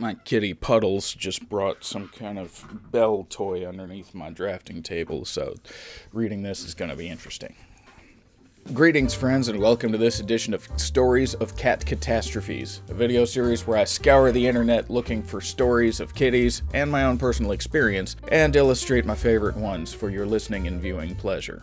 My kitty Puddles just brought some kind of bell toy underneath my drafting table, so reading this is going to be interesting. Greetings, friends, and welcome to this edition of Stories of Cat Catastrophes, a video series where I scour the internet looking for stories of kitties and my own personal experience, and illustrate my favorite ones for your listening and viewing pleasure.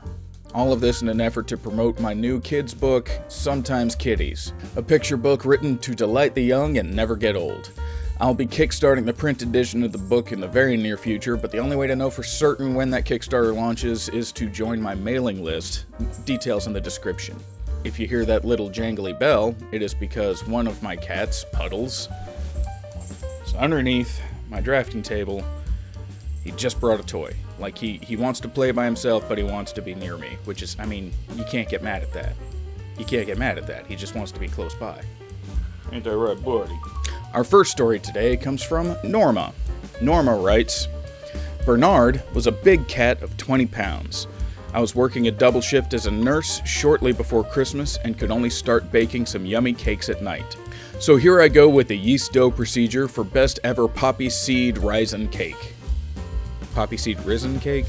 All of this in an effort to promote my new kids book, Sometimes Kitties, a picture book written to delight the young and never get old. I'll be kickstarting the print edition of the book in the very near future, but the only way to know for certain when that Kickstarter launches is to join my mailing list. Details in the description. If you hear that little jangly bell, it is because one of my cats, Puddles, is underneath my drafting table. He just brought a toy. Like, he wants to play by himself, but he wants to be near me, which is, you can't get mad at that. You can't get mad at that. He just wants to be close by. Ain't that right, buddy? Our first story today comes from Norma. Norma writes, Bernard was a big cat of 20 pounds. I was working a double shift as a nurse shortly before Christmas and could only start baking some yummy cakes at night. So here I go with the yeast dough procedure for best ever poppy seed raisin cake. Poppy seed raisin cake?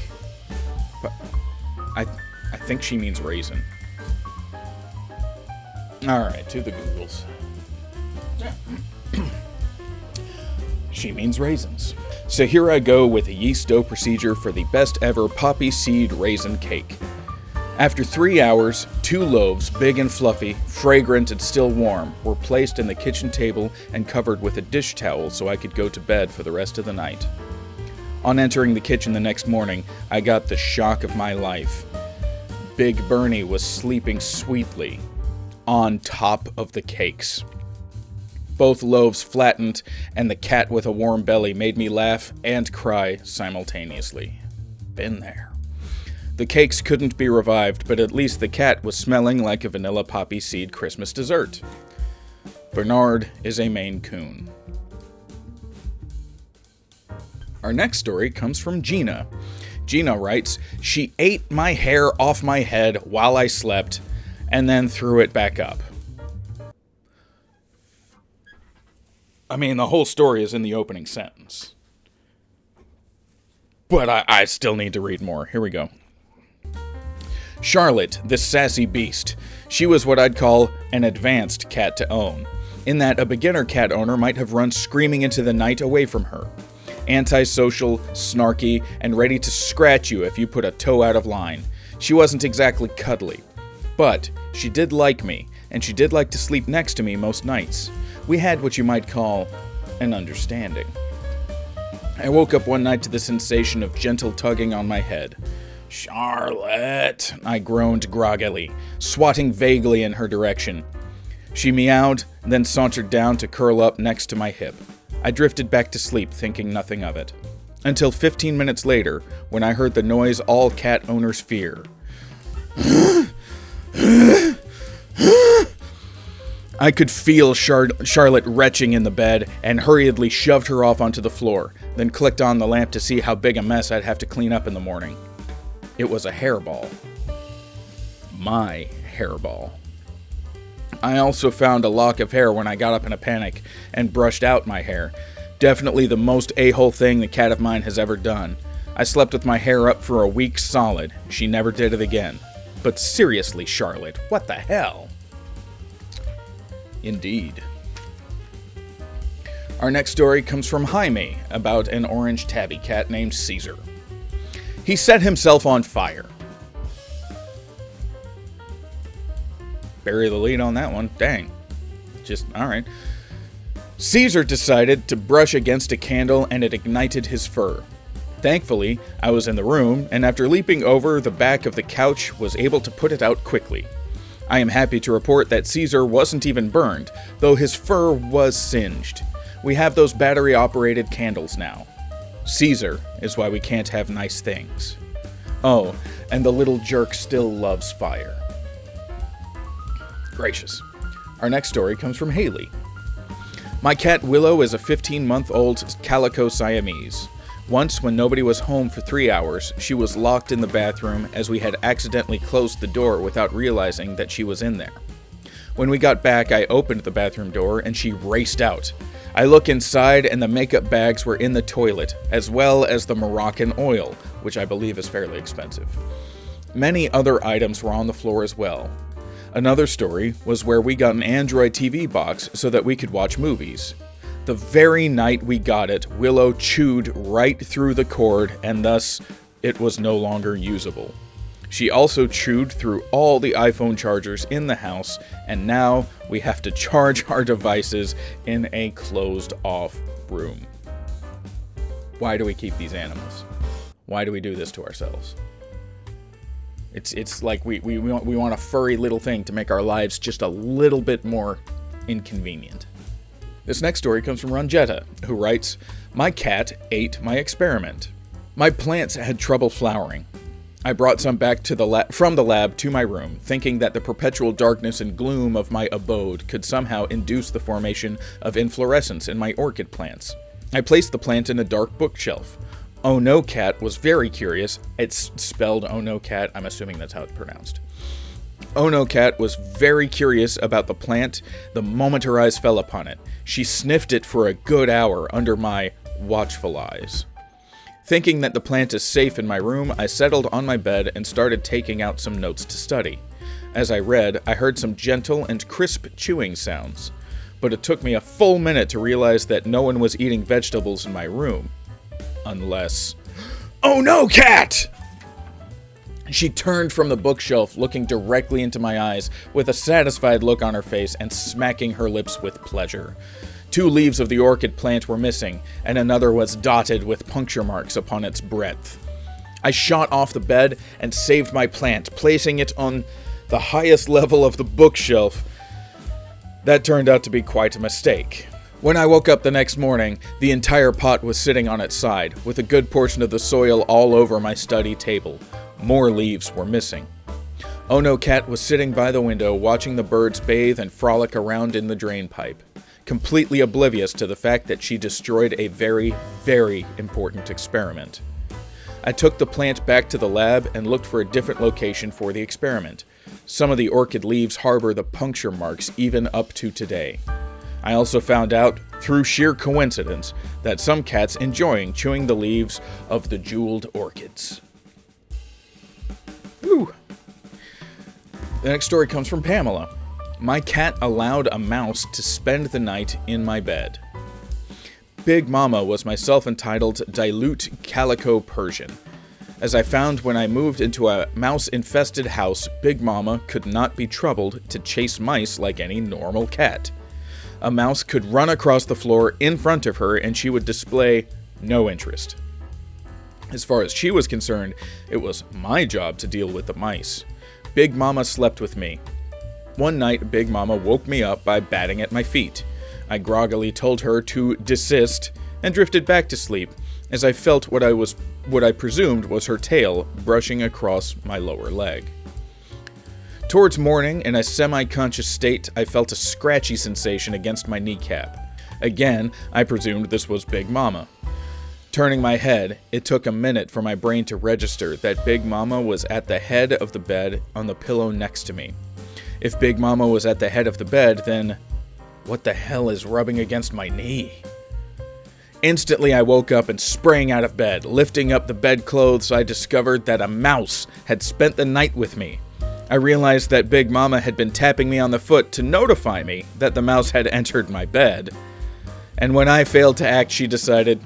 I think she means raisin. Alright, to the Googles. She means raisins. So here I go with a yeast dough procedure for the best ever poppy seed raisin cake. After 3 hours, 2 loaves, big and fluffy, fragrant and still warm, were placed in the kitchen table and covered with a dish towel so I could go to bed for the rest of the night. On entering the kitchen the next morning, I got the shock of my life. Big Bernie was sleeping sweetly on top of the cakes. Both loaves flattened, and the cat with a warm belly made me laugh and cry simultaneously. Been there. The cakes couldn't be revived, but at least the cat was smelling like a vanilla poppy seed Christmas dessert. Bernard is a Maine Coon. Our next story comes from Gina. Gina writes, she ate my hair off my head while I slept, and then threw it back up. The whole story is in the opening sentence. But I still need to read more. Here we go. Charlotte, this sassy beast. She was what I'd call an advanced cat to own, in that a beginner cat owner might have run screaming into the night away from her. Antisocial, snarky, and ready to scratch you if you put a toe out of line. She wasn't exactly cuddly, but she did like me, and she did like to sleep next to me most nights. We had what you might call an understanding. I woke up one night to the sensation of gentle tugging on my head. Charlotte, I groaned groggily, swatting vaguely in her direction. She meowed, then sauntered down to curl up next to my hip. I drifted back to sleep, thinking nothing of it. Until 15 minutes later, when I heard the noise all cat owners fear. I could feel Charlotte retching in the bed and hurriedly shoved her off onto the floor, then clicked on the lamp to see how big a mess I'd have to clean up in the morning. It was a hairball. My hairball. I also found a lock of hair when I got up in a panic and brushed out my hair. Definitely the most a-hole thing the cat of mine has ever done. I slept with my hair up for a week solid. She never did it again. But seriously, Charlotte, what the hell? Indeed. Our next story comes from Jaime, about an orange tabby cat named Caesar. He set himself on fire. Bury the lead on that one. Dang. Alright. Caesar decided to brush against a candle and it ignited his fur. Thankfully, I was in the room, and after leaping over the back of the couch, was able to put it out quickly. I am happy to report that Caesar wasn't even burned, though his fur was singed. We have those battery-operated candles now. Caesar is why we can't have nice things. Oh, and the little jerk still loves fire. Gracious. Our next story comes from Haley. My cat Willow is a 15-month-old calico Siamese. Once, when nobody was home for 3 hours, she was locked in the bathroom as we had accidentally closed the door without realizing that she was in there. When we got back, I opened the bathroom door and she raced out. I look inside and the makeup bags were in the toilet, as well as the Moroccan oil, which I believe is fairly expensive. Many other items were on the floor as well. Another story was where we got an Android TV box so that we could watch movies. The very night we got it, Willow chewed right through the cord and thus it was no longer usable. She also chewed through all the iPhone chargers in the house, and now we have to charge our devices in a closed-off room. Why do we keep these animals? Why do we do this to ourselves? It's like we want a furry little thing to make our lives just a little bit more inconvenient. This next story comes from Ranjetta, who writes, "My cat ate my experiment. My plants had trouble flowering. I brought some back from the lab to my room, thinking that the perpetual darkness and gloom of my abode could somehow induce the formation of inflorescence in my orchid plants. I placed the plant in a dark bookshelf. Oh No Cat was very curious. It's spelled Oh No Cat, I'm assuming that's how it's pronounced. Oh No Cat was very curious about the plant the moment her eyes fell upon it. She sniffed it for a good hour under my watchful eyes. Thinking that the plant is safe in my room, I settled on my bed and started taking out some notes to study. As I read, I heard some gentle and crisp chewing sounds, but it took me a full minute to realize that no one was eating vegetables in my room. Unless... Oh no, Cat! She turned from the bookshelf, looking directly into my eyes, with a satisfied look on her face and smacking her lips with pleasure. 2 leaves of the orchid plant were missing, and another was dotted with puncture marks upon its breadth. I shot off the bed and saved my plant, placing it on the highest level of the bookshelf. That turned out to be quite a mistake. When I woke up the next morning, the entire pot was sitting on its side, with a good portion of the soil all over my study table. More leaves were missing. Oh No Cat was sitting by the window watching the birds bathe and frolic around in the drain pipe, completely oblivious to the fact that she destroyed a very, very important experiment. I took the plant back to the lab and looked for a different location for the experiment. Some of the orchid leaves harbor the puncture marks even up to today. I also found out, through sheer coincidence, that some cats enjoying chewing the leaves of the jeweled orchids. Whew. The next story comes from Pamela. My cat allowed a mouse to spend the night in my bed. Big Mama was my self-entitled dilute calico Persian. As I found when I moved into a mouse-infested house, Big Mama could not be troubled to chase mice like any normal cat. A mouse could run across the floor in front of her and she would display no interest. As far as she was concerned, it was my job to deal with the mice. Big Mama slept with me. One night, Big Mama woke me up by batting at my feet. I groggily told her to desist and drifted back to sleep as I felt what I presumed was her tail brushing across my lower leg. Towards morning, in a semi-conscious state, I felt a scratchy sensation against my kneecap. Again, I presumed this was Big Mama. Turning my head, it took a minute for my brain to register that Big Mama was at the head of the bed on the pillow next to me. If Big Mama was at the head of the bed, then what the hell is rubbing against my knee? Instantly, I woke up and sprang out of bed. Lifting up the bedclothes, I discovered that a mouse had spent the night with me. I realized that Big Mama had been tapping me on the foot to notify me that the mouse had entered my bed. And when I failed to act, she decided,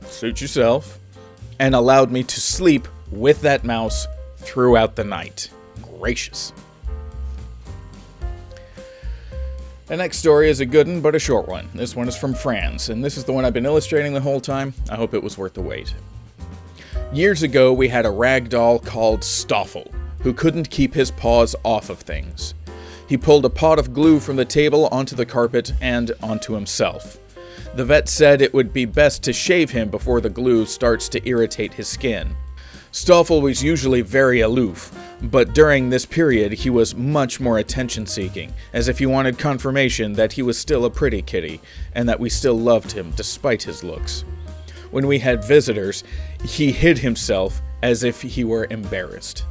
suit yourself, and allowed me to sleep with that mouse throughout the night. Gracious. The next story is a good one, but a short one. This one is from Franz, and this is the one I've been illustrating the whole time. I hope it was worth the wait. Years ago, we had a rag doll called Stoffel, who couldn't keep his paws off of things. He pulled a pot of glue from the table onto the carpet and onto himself. The vet said it would be best to shave him before the glue starts to irritate his skin. Stoffel was usually very aloof, but during this period he was much more attention-seeking, as if he wanted confirmation that he was still a pretty kitty, and that we still loved him despite his looks. When we had visitors, he hid himself as if he were embarrassed.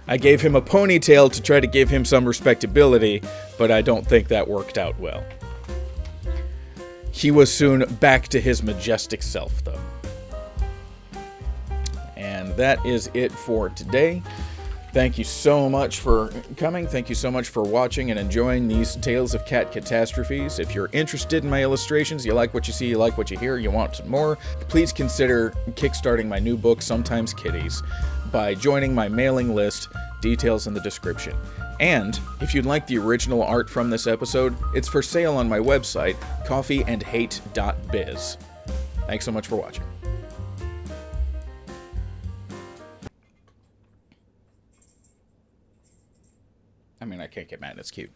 I gave him a ponytail to try to give him some respectability, but I don't think that worked out well. He was soon back to his majestic self, though. And that is it for today. Thank you so much for coming. Thank you so much for watching and enjoying these Tales of Cat Catastrophes. If you're interested in my illustrations, you like what you see, you like what you hear, you want some more, please consider kickstarting my new book, Sometimes Kitties, by joining my mailing list, details in the description. And if you'd like the original art from this episode, it's for sale on my website, coffeeandhate.biz. Thanks so much for watching. I mean, I can't get mad. It's cute.